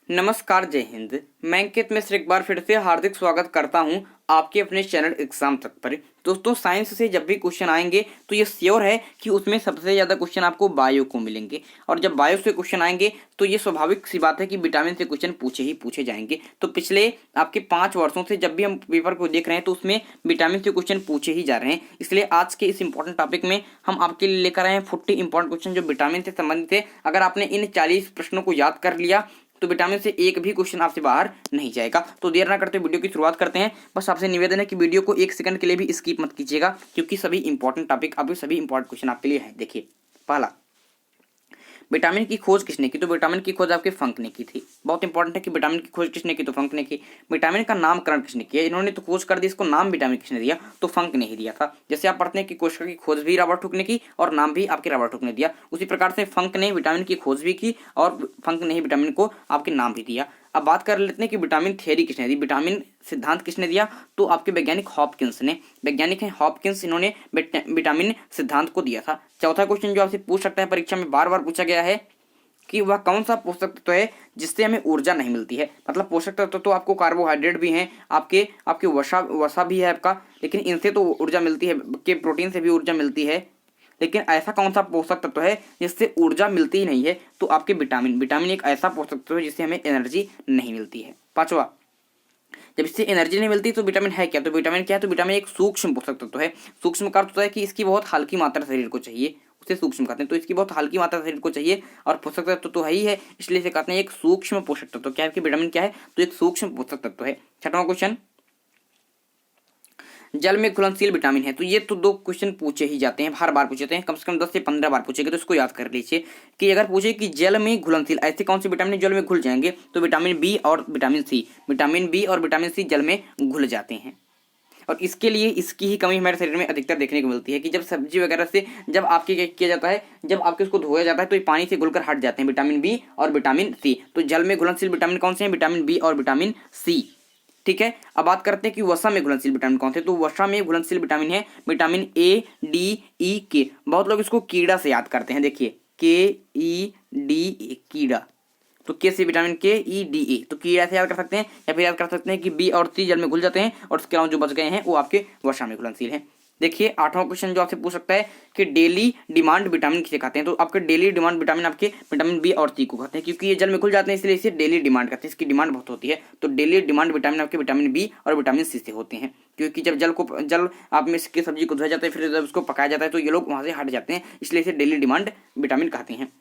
नमस्कार, जय हिंद। मैं अंकित मिश्र एक बार फिर से हार्दिक स्वागत करता हूं आपके अपने चैनल एग्जाम तक पर। दोस्तों, साइंस से जब भी क्वेश्चन आएंगे तो ये श्योर है कि उसमें सबसे ज़्यादा क्वेश्चन आपको बायो को मिलेंगे, और जब बायो से क्वेश्चन आएंगे तो ये स्वाभाविक सी बात है कि विटामिन से क्वेश्चन पूछे ही पूछे जाएंगे। तो पिछले आपके 5 वर्षों से जब भी हम पेपर को देख रहे हैं तो उसमें विटामिन से क्वेश्चन पूछे ही जा रहे हैं। इसलिए आज के इस इंपॉर्टेंट टॉपिक में हम आपके लिए लेकर आए हैं 40 इंपॉर्टेंट क्वेश्चन जो विटामिन से संबंधित है। अगर आपने इन 40 प्रश्नों को याद कर लिया तो विटामिन से एक भी क्वेश्चन आपसे बाहर नहीं जाएगा। तो देर ना करते वीडियो की शुरुआत करते हैं। बस आपसे निवेदन है कि वीडियो को 1 सेकंड के लिए भी स्किप मत कीजिएगा, क्योंकि सभी इंपॉर्टेंट टॉपिक अभी सभी इंपॉर्टेंट क्वेश्चन आपके लिए है। देखिए, पहला, विटामिन की खोज किसने की? तो विटामिन की खोज आपके फंक ने की थी। बहुत इंपॉर्टेंट है कि विटामिन की खोज किसने की? तो फंक ने की। विटामिन का नामकरण किसने किया? इन्होंने तो खोज कर दी, इसको नाम विटामिन किसने दिया? तो फंक ने ही दिया था। जैसे आप पढ़ते हैं कि कोशिका की खोज भी रॉबर्ट हुक ने की और नाम भी आपके रॉबर्ट हुक ने दिया, उसी प्रकार से फंक ने विटामिन की खोज भी की और फंक ने ही विटामिन को आपके नाम भी दिया। अब बात कर लेते हैं कि विटामिन थ्योरी किसने दी, विटामिन सिद्धांत किसने दिया? तो आपके वैज्ञानिक हॉपकिंस ने। वैज्ञानिक हैं हॉपकिंस, इन्होंने विटामिन सिद्धांत को दिया था। चौथा क्वेश्चन जो आपसे पूछ सकता है, परीक्षा में बार बार पूछा गया है कि वह कौन सा पोषक तत्व है जिससे हमें ऊर्जा नहीं मिलती है। मतलब पोषक तत्व तो आपको कार्बोहाइड्रेट भी हैं, आपके आपके वसा भी है आपका, लेकिन इनसे तो ऊर्जा मिलती है, के प्रोटीन से भी ऊर्जा मिलती है, लेकिन ऐसा कौन सा पोषक तत्व है जिससे ऊर्जा मिलती ही नहीं है? तो आपके विटामिन एक ऐसा पोषक तत्व है जिससे हमें एनर्जी नहीं मिलती है। पांचवा, जब इससे एनर्जी नहीं मिलती तो विटामिन है क्या? तो विटामिन क्या है? तो विटामिन एक सूक्ष्म पोषक तत्व है। सूक्ष्म का अर्थ होता है कि इसकी बहुत हल्की मात्रा शरीर को चाहिए, उसे सूक्ष्म कहते हैं। तो इसकी बहुत हल्की मात्रा शरीर को चाहिए, और पोषक तत्व तो है ही है, इसलिए इसे कहते हैं एक सूक्ष्म पोषक तत्व। क्या है कि विटामिन क्या है? तो एक सूक्ष्म पोषक तत्व है। छठवां क्वेश्चन, जल में घुलनशील विटामिन है। तो ये तो 2 क्वेश्चन पूछे ही जाते हैं, हर बार पूछे जाते हैं, कम से कम 10 से 15 बार पूछेंगे, तो इसको याद कर लीजिए कि अगर पूछे कि जल में घुलनशील ऐसे कौन से विटामिन जल में घुल जाएंगे, तो विटामिन बी और विटामिन सी। विटामिन बी और विटामिन सी जल में घुल जाते हैं, और इसके लिए इसकी ही कमी हमारे शरीर में अधिकतर देखने को मिलती है कि जब सब्जी वगैरह से जब आपके क्या किया जाता है, जब आपके उसको धोया जाता है तो ये पानी से घुलकर हट जाते हैं विटामिन बी और विटामिन सी। तो जल में घुलनशील विटामिन कौन से हैं? विटामिन बी और विटामिन सी। ठीक है, अब बात करते हैं कि वसा में घुलनशील विटामिन कौन से? तो वसा में घुलनशील विटामिन है विटामिन ए, डी, ई, के। बहुत लोग इसको कीड़ा से याद करते हैं। देखिए, के, ई, डी, ए, कीड़ा। तो के से विटामिन के, ई, डी, ए, तो कीड़ा से याद कर सकते हैं, या फिर याद कर सकते हैं कि बी और सी जल में घुल जाते हैं, और उसके अलावा जो बच गए हैं वो आपके वसा में घुलनशील हैं। देखिए, 8वां क्वेश्चन जो आपसे पूछ सकता है कि डेली डिमांड विटामिन किसे कहते हैं? तो आपके डेली डिमांड विटामिन आपके विटामिन बी और सी को कहते हैं, क्योंकि ये जल में घुल जाते हैं इसलिए इसे डेली डिमांड कहते हैं, इसकी डिमांड बहुत होती है। तो डेली डिमांड विटामिन आपके विटामिन बी और विटामिन सी से होते हैं, क्योंकि जब जल आप में की सब्जी को धोया जाता है, फिर जब उसको पकाया जाता है तो ये लोग वहां से हट जाते हैं, इसलिए इसे डेली डिमांड विटामिन कहते हैं।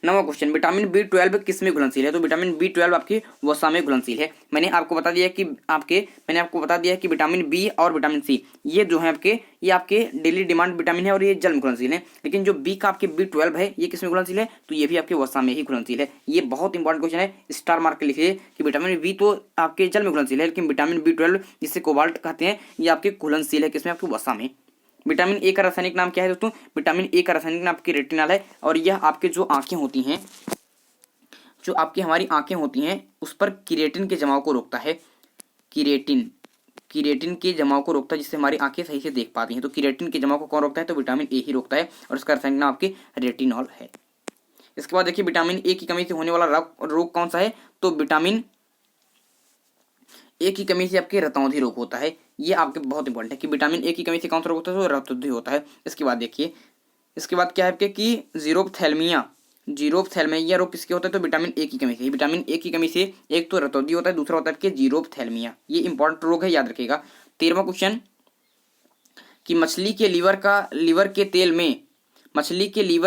9वां क्वेश्चन, विटामिन बी12 किस में घुलनशील है? तो विटामिन बी12 आपकी वसा में घुलनशील है। मैंने आपको बता दिया कि विटामिन बी और विटामिन सी ये जो है आपके, ये आपके डेली डिमांड विटामिन है और ये जल में घुलनशील है। लेकिन जो बी का आपके बी12 है ये किस में घुलनशील है? तो ये भी आपके वसा में ही घुलनशील है। ये बहुत इंपॉर्टेंट क्वेश्चन है, स्टार मार्क के लिखिए कि विटामिन बी तो आपके जल में घुलनशील है, लेकिन विटामिन बी12 जिसे कोबाल्ट कहते हैं ये आपके घुलनशील है किसमें? आपके वसा में। विटामिन ए का रासायनिक नाम क्या है दोस्तों? विटामिन ए का रासायनिक नाम आपकी रेटिनॉल है, और यह आपके जो आंखें होती हैं, जो आपकी हमारी आंखें होती हैं उस पर किरेटिन के जमाव को रोकता है। किरेटिन के जमाव को रोकता है, जिससे हमारी आंखें सही से देख पाती हैं। तो किरेटिन के जमाव को कौन रोकता है? तो विटामिन ए ही रोकता है, और इसका रासायनिक नाम आपके रेटिनॉल है। इसके बाद देखिए, विटामिन ए की कमी से होने वाला रोग कौन सा है? तो विटामिन ए की कमी से आपके रतौंधी रोग होता है। ये आपके बहुत इंपॉर्टेंट है कि विटामिन ए की कमी से कौन सा रोग होता है? तो रतौंधी होता है। इसके बाद देखिए, इसके बाद क्या है आपके कि जीरोप्थैल्मिया रोग किसके होता है? तो विटामिन ए की कमी से। विटामिन ए की कमी से एक तो रतौंधी होता है, दूसरा होता है आपके जीरोप्थैल्मिया। ये इंपॉर्टेंट रोग है, याद रखिएगा। 13वां क्वेश्चन, कि मछली के लीवर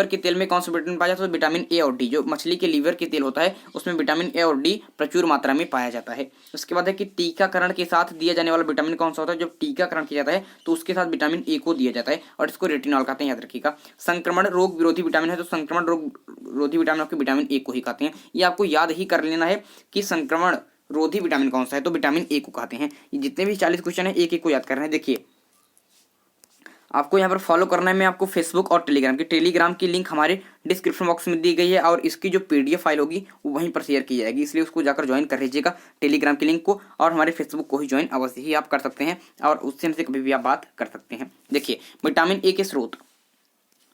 के तेल में कौन सा विटामिन पाया जाता है? तो विटामिन ए और डी। जो मछली के लीवर के तेल होता है उसमें विटामिन ए और डी प्रचुर मात्रा में पाया जाता है। उसके बाद है कि टीकाकरण के साथ दिया जाने वाला विटामिन कौन सा होता है? जब टीकाकरण किया जाता है तो उसके साथ विटामिन ए को दिया जाता है, और इसको रेटिनॉल कहते हैं, याद रखिएगा। संक्रमण रोग विरोधी विटामिन है, तो संक्रमण रोग विरोधी विटामिन आपके विटामिन ए को ही कहते हैं। ये आपको याद ही कर लेना है कि संक्रमण रोधी विटामिन कौन सा है? तो विटामिन ए को कहते हैं। ये जितने भी 40 क्वेश्चन है एक एक को याद करना है। देखिए, आपको यहाँ पर फॉलो करना है। मैं आपको फेसबुक और टेलीग्राम की लिंक हमारे डिस्क्रिप्शन बॉक्स में दी गई है, और इसकी जो पीडीएफ फाइल होगी वो वहीं पर शेयर की जाएगी, इसलिए उसको जाकर ज्वाइन कर लीजिएगा टेलीग्राम की लिंक को, और हमारे फेसबुक को ही ज्वाइन अवश्य ही आप कर सकते हैं, और उससे हमसे कभी भी आप बात कर सकते हैं। देखिए, विटामिन ए के स्रोत,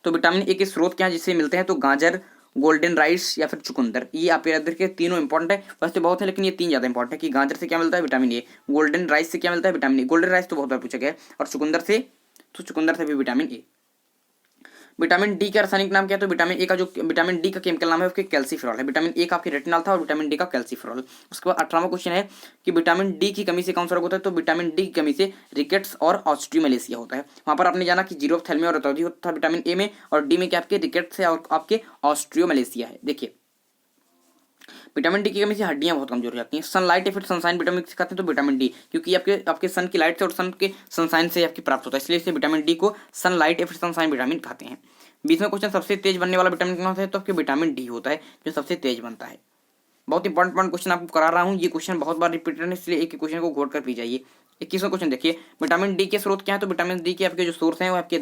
तो विटामिन ए के स्रोत क्या है जिससे मिलते हैं? तो गाजर गोल्डन राइस या फिर चुकंदर। ये आप याद रखिए, तीनों इंपॉर्टेंट है, वैसे बहुत है लेकिन ये तीन ज़्यादा इंपॉर्टेंट है कि गाजर से क्या मिलता है, विटामिन ए, गोल्डन राइस से क्या मिलता है, विटामिन ए, गोल्डन राइस तो बहुत बार पूछा गया है, और चुकंदर से भी विटामिन ए। विटामिन डी का रासायनिक नाम क्या है, तो विटामिन ए का जो विटामिन डी का केमिकल नाम है उसके कैल्सीफेरॉल है। विटामिन ए का आपके रेटिनॉल था और विटामिन डी का कैल्सीफेरॉल। उसके बाद 18वां क्वेश्चन है कि विटामिन डी की कमी से कौन सा रोग होता है, तो विटामिन डी की कमी से रिकेट्स और ऑस्ट्रियोमलेशिया होता है। वहां पर आपने जाना कि जीरोफ्थैल्मिया और रतौंधी होता है विटामिन ए में, और डी में क्या आपके रिकेट्स है और आपके ऑस्ट्रियोमलेशिया है। देखिए विटामिन डी की कमी से हड्डियां बहुत कमजोर हो जाती हैं। सनलाइट या फिर सनसाइन विटामिन से खाते हैं, तो विटामिन डी, क्योंकि आपके आपके सन की लाइट से और सन के सनसाइन से आपकी प्राप्त होता है, इसलिए इसे विटामिन डी को सनलाइट या फिर सनसाइन विटामिन खाते हैं। 20वां क्वेश्चन, सबसे तेज बनने वाला विटामिन कौन सा है, तो आपके विटामिन डी होता है जो सबसे तेज बनता है। बहुत इंपॉर्टेंट क्वेश्चन आपको करा रहा हूँ, ये क्वेश्चन बहुत बार रिपीटेड है, इसलिए एक क्वेश्चन को गौर कर पी जाइए। 21वां क्वेश्चन देखिए, विटामिन डी के स्रोत क्या है, तो विटामिन डी के आपके जो सोर्स हैं वो आपके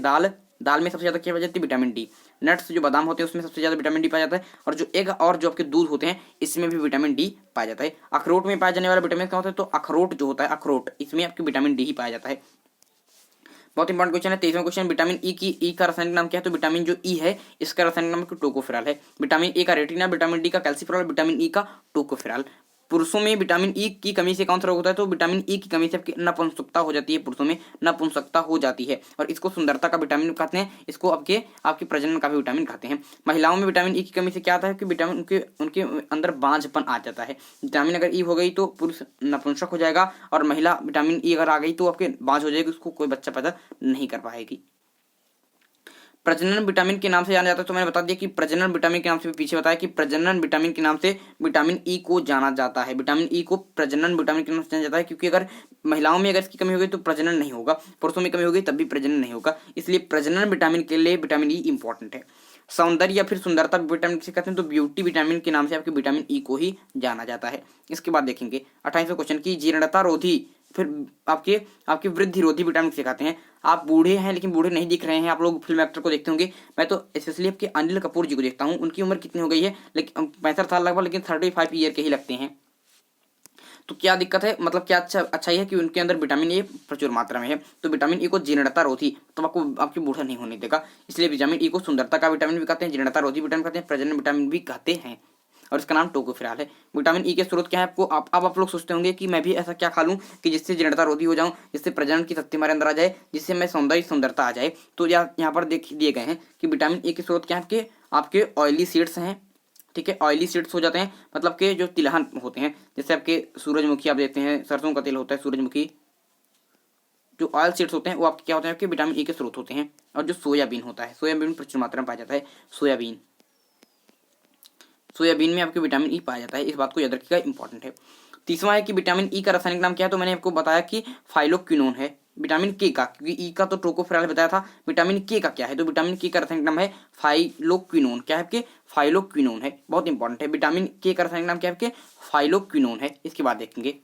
दाल में सबसे ज्यादा क्या पाई जाती है, विटामिन डी। नट्स जो बादाम होते हैं उसमें सबसे ज्यादा विटामिन डी पाया जाता है, और जो एग और जो आपके दूध होते हैं इसमें भी विटामिन डी पाया जाता है। अखरोट में पाया जाने वाला विटामिन क्या होता है, तो अखरोट जो होता है अखरोट, इसमें आपके विटामिन डी ही पाया जाता है। बहुत इंपॉर्टेंट क्वेश्चन है। 23वां क्वेश्चन, विटामिन ई का रासायनिक नाम क्या है, तो विटामिन जो ई है इसका रासायनिक नाम टोकोफेरॉल है। विटामिन ए का रेटिना, विटामिन डी का कैल्सीफेरॉल, विटामिन ई का टोकोफेरॉल। पुरुषों में विटामिन ई की कमी से कौन सा रोग होता है, तो विटामिन ई की कमी से आपकी नपुंसकता हो जाती है, पुरुषों में नपुंसकता हो जाती है, और इसको सुंदरता का विटामिन कहते हैं, इसको आपके प्रजनन का भी विटामिन कहते हैं। महिलाओं में विटामिन ई की कमी से क्या आता है कि विटामिन उनके अंदर बांझपन आ जाता है। विटामिन अगर ई हो गई तो पुरुष नपुंसक हो जाएगा, और महिला विटामिन ई अगर आ गई तो आपके बांझ हो जाएगी, उसको कोई बच्चा पैदा नहीं कर पाएगी। प्रजनन विटामिन के नाम से जाना जाता है, तो मैंने बता दिया कि प्रजनन विटामिन के नाम से, पीछे बताया कि प्रजनन विटामिन के नाम से विटामिन ई को जाना जाता है। विटामिन ई को प्रजनन विटामिन के नाम से जाना जाता है, क्योंकि अगर महिलाओं में अगर इसकी कमी हो गई तो प्रजनन नहीं होगा, पुरुषों में कमी हो गई तब भी प्रजनन नहीं होगा, इसलिए प्रजनन विटामिन के लिए विटामिन ई इंपॉर्टेंट है। सौंदर्य या फिर सुंदरता विटामिन किसे कहते हैं, तो ब्यूटी विटामिन के नाम से आपके विटामिन ई को ही जाना जाता है। इसके बाद देखेंगे 28वां क्वेश्चन की जीर्णता रोधी फिर आपके आपके वृद्धि रोधी विटामिन सिखाते हैं। आप बूढ़े हैं लेकिन बूढ़े नहीं दिख रहे हैं, आप लोग फिल्म एक्टर को देखते होंगे, मैं तो स्पेशली आपके अनिल कपूर जी को देखता हूँ, उनकी उम्र कितनी हो गई है, लेकिन 65 साल लगभग, लेकिन 35 ईयर के ही लगते हैं। तो क्या दिक्कत है, मतलब क्या अच्छा है कि उनके अंदर विटामिन ए प्रचुर मात्रा में है, तो विटामिन ए को जीर्णता रोधी, तो आपको आपकी बूढ़ा नहीं होने देगा, इसलिए विटामिन ए को सुंदरता का विटामिन भी कहते हैं, जीर्णता रोधी विटामिन कहते हैं, प्रजनन विटामिन भी कहते हैं, और इसका नाम टोकोफेरॉल है। विटामिन ई के स्रोत क्या है आपको, आप लोग सोचते होंगे कि मैं भी ऐसा क्या खा लूं कि जिससे जीर्णता रोधी हो जाऊं, जिससे प्रजनन की शक्ति हमारे अंदर आ जाए, जिससे मैं सुंदरता आ जाए। तो यहाँ पर देख दिए गए हैं कि विटामिन ए के स्रोत क्या है आपके ऑयली सीड्स हैं, ठीक है, ऑयली सीड्स हो जाते हैं, मतलब कि जो तिलहन होते हैं, जैसे आपके सूरजमुखी आप देखते हैं, सरसों का तेल होता है सूरजमुखी, जो ऑयल सीड्स होते हैं वो आपके क्या होते हैं, आपके विटामिन ई के स्रोत होते हैं। और जो सोयाबीन होता है, सोयाबीन प्रचुर मात्रा में पाया जाता है, सोयाबीन में आपके विटामिन ई पाया जाता है, इस बात को याद रखिएगा, इंपॉर्टेंट है। 30वां है कि विटामिन ई का रासायनिक नाम क्या है, तो मैंने आपको बताया कि फाइलोक्विनोन है। विटामिन के का, क्योंकि ई का तो टोकोफेरॉल बताया था, विटामिन के का क्या है, तो विटामिन के का रासायनिक नाम है फाइलोक्विनोन। क्या है आपके, फाइलोक्विनोन है, बहुत इंपॉर्टेंट है। विटामिन के का रासायनिक नाम क्या है आपके, फाइलोक्विनोन है। इसके बाद देखेंगे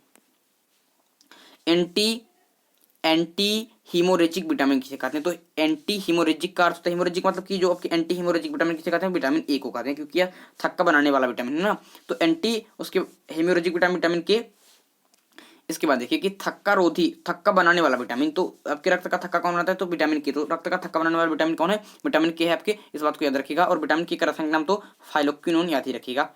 एंटी हीमोरेजिक विटामिन किसे कहते हैं, तो एंटी हीमोरेजिक का अर्थ होता है, हीमोरेजिक मतलब कि जो आपके एंटी हीमोरेजिक विटामिन किसे कहते हैं, विटामिन ए को कहते हैं, क्योंकि यह थक्का बनाने वाला विटामिन है ना, तो एंटी उसके हीमोरेजिक विटामिन के। इसके बाद देखिए कि थक्का बनाने वाला विटामिन, तो आपके रक्त का थक्का कौन बनाता है, तो विटामिन के, तो रक्त का थक्का बनाने वाला विटामिन कौन है, विटामिन के है आपके, इस बात को याद रखिएगा। और विटामिन के का रासायनिक नाम तो फाइलोक्विनोन याद ही रखिएगा।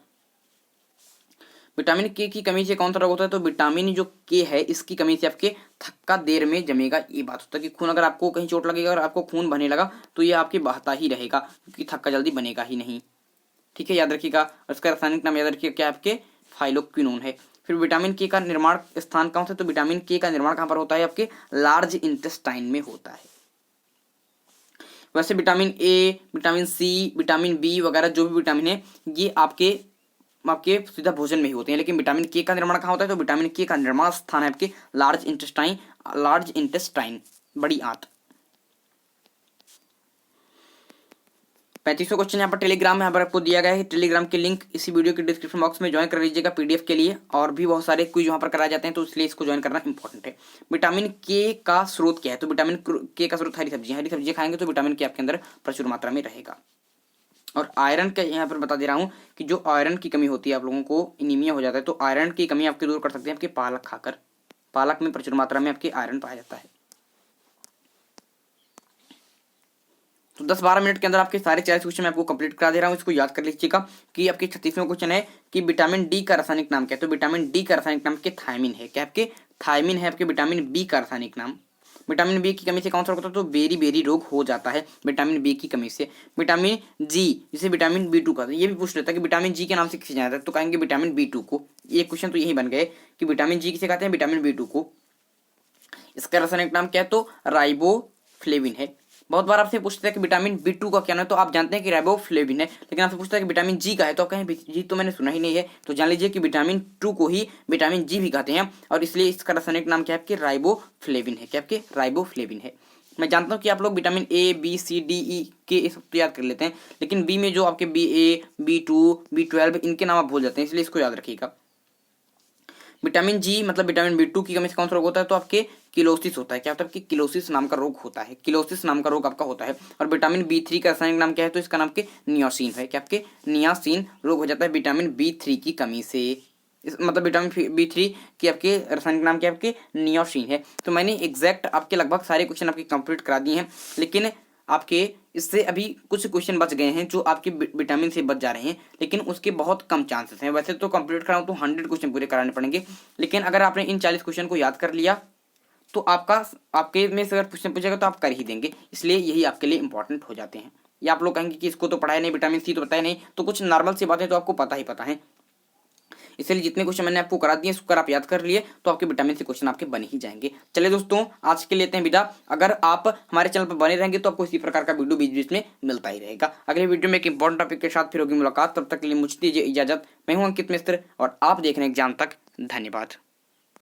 विटामिन के की कमी से कौन सा रोग होता है, तो विटामिन जो के है इसकी कमी से आपके थक्का देर में जमेगा, ये बात होता है कि खून अगर आपको कहीं चोट लगेगा और आपको खून बहने लगा तो ये आपके बहता ही रहेगा, क्योंकि थक्का जल्दी बनेगा ही नहीं, ठीक है, याद रखिएगा। और इसका रासायनिक नाम याद रखिएगा क्या आपके, फाइलोक्विनोन है। फिर विटामिन के का निर्माण स्थान कौन सा, तो विटामिन के का निर्माण कहाँ पर होता है, आपके लार्ज इंटेस्टाइन में होता है। वैसे vitamin A, vitamin C, vitamin B वगैरह जो भी विटामिन है ये आपके सीधा भोजन में ही होते हैं, लेकिन विटामिन के का निर्माण कहाँ होता है, तो विटामिन के का निर्माण स्थान है आपके लार्ज इंटेस्टाइन, बड़ी आंत। 35वां क्वेश्चन यहाँ पर टेलीग्राम में यहाँ पर आपको दिया गया है, टेलीग्राम के लिंक इसी वीडियो के डिस्क्रिप्शन बॉक्स में ज्वाइन कर लीजिएगा पीडीएफ के लिए, और भी बहुत सारे क्विज वहाँ पर कराए जाते हैं, तो इसलिए इसको ज्वाइन करना इंपॉर्टेंट है। विटामिन के का स्रोत क्या है, तो विटामिन के का स्रोत हरी सब्जियां खाएंगे तो विटामिन के आपके अंदर प्रचुर मात्रा में रहेगा। और आयरन का यहाँ पर बता दे रहा हूँ कि जो आयरन की कमी होती है, आप लोगों को एनीमिया हो जाता है, तो आयरन की कमी आपके दूर कर सकते हैं आपके पालक खाकर, पालक में प्रचुर मात्रा में आपके आयरन पाया जाता है। तो 10-12 मिनट के अंदर आपके सारे 40 क्वेश्चन मैं आपको कंप्लीट करा दे रहा हूँ। इसको याद कर लीजिएगा कि आपके 36वां क्वेश्चन है कि विटामिन डी का रासायनिक नाम क्या है। तो विटामिन डी का रासायनिक नाम के थायमिन है। क्या आपके थायमिन है आपके विटामिन बी का रासायनिक नाम। विटामिन बी की कमी से कौन सा रोग होता है, तो बेरी रोग हो जाता है विटामिन बी की कमी से। विटामिन जी जिसे विटामिन बी2 का, ये भी पूछ लेता है कि विटामिन जी के नाम से किसे जाना जाता है, तो कहेंगे विटामिन बी2 को। ये क्वेश्चन तो यही बन गए कि विटामिन जी किसे कहते हैं, विटामिन बी2 को। इसका रासायनिक नाम क्या है, तो राइबोफ्लेविन है। बहुत बार आपसे पूछते हैं कि विटामिन बी2 का क्या नाम है, तो आप जानते हैं कि राइबोफ्लेविन है, लेकिन आपसे पूछता है कि विटामिन जी का है, तो आप कहें जी तो मैंने सुना ही नहीं है। तो जान लीजिए कि विटामिन 2 को ही विटामिन जी भी कहते हैं, और इसलिए इसका रासायनिक नाम क्या है आपके राइबोफ्लेविन है। क्या आपके राइबोफ्लेविन है। मैं जानता हूँ कि आप लोग vitamin A B C D E के ये सब तो याद कर लेते हैं, लेकिन बी में जो आपके बी ए बी2 बी12 इनके नाम आप भूल जाते हैं, इसलिए इसको याद रखिएगा। विटामिन जी मतलब विटामिन बी2 की कमी से कौन सा रोग होता है, तो आपके किलोसिस होता है। क्या होता है कि किलोसिस नाम का रोग होता है, किलोसिस नाम का रोग आपका होता है। और विटामिन बी3 का रासायनिक नाम क्या है, तो इसका नाम के नियासिन है। क्या आपके नियासिन रोग हो जाता है विटामिन बी3 की कमी से। मतलब विटामिन बी3 की आपके रासायनिक नाम क्या आपके नियासिन है। तो मैंने एग्जैक्ट आपके लगभग सारे क्वेश्चन आपके कंप्लीट करा दिए हैं, लेकिन आपके इससे अभी कुछ क्वेश्चन बच गए हैं जो आपके विटामिन से बच जा रहे हैं, लेकिन उसके बहुत कम चांसेस हैं। वैसे तो कंप्लीट कराऊं तो 100 क्वेश्चन पूरे कराने पड़ेंगे, लेकिन अगर आपने इन 40 क्वेश्चन को याद कर लिया तो आपके में से अगर क्वेश्चन पूछेगा तो आप कर ही देंगे, इसलिए यही आपके लिए इंपॉर्टेंट हो जाते हैं। या आप लोग कहेंगे कि इसको तो पढ़ाया नहीं, विटामिन सी तो बताया नहीं, तो कुछ नॉर्मल सी बातें तो आपको पता ही पता है। इसलिए जितने क्वेश्चन मैंने आपको करा दिए उसको आप याद कर लिए तो आपके विटामिन से क्वेश्चन आपके बन ही जाएंगे। चलिए दोस्तों, आज के लेते हैं विदा। अगर आप हमारे चैनल पर बने रहेंगे तो आपको इसी प्रकार का वीडियो बीच बीच में मिलता ही रहेगा। अगले वीडियो में एक इंपॉर्टेंट टॉपिक के साथ फिर होगी मुलाकात। तब तक के लिए मुझे दीजिए इजाजत। मैं हूं अंकित मिश्र और आप देख रहे हैं एग्जाम तक। धन्यवाद।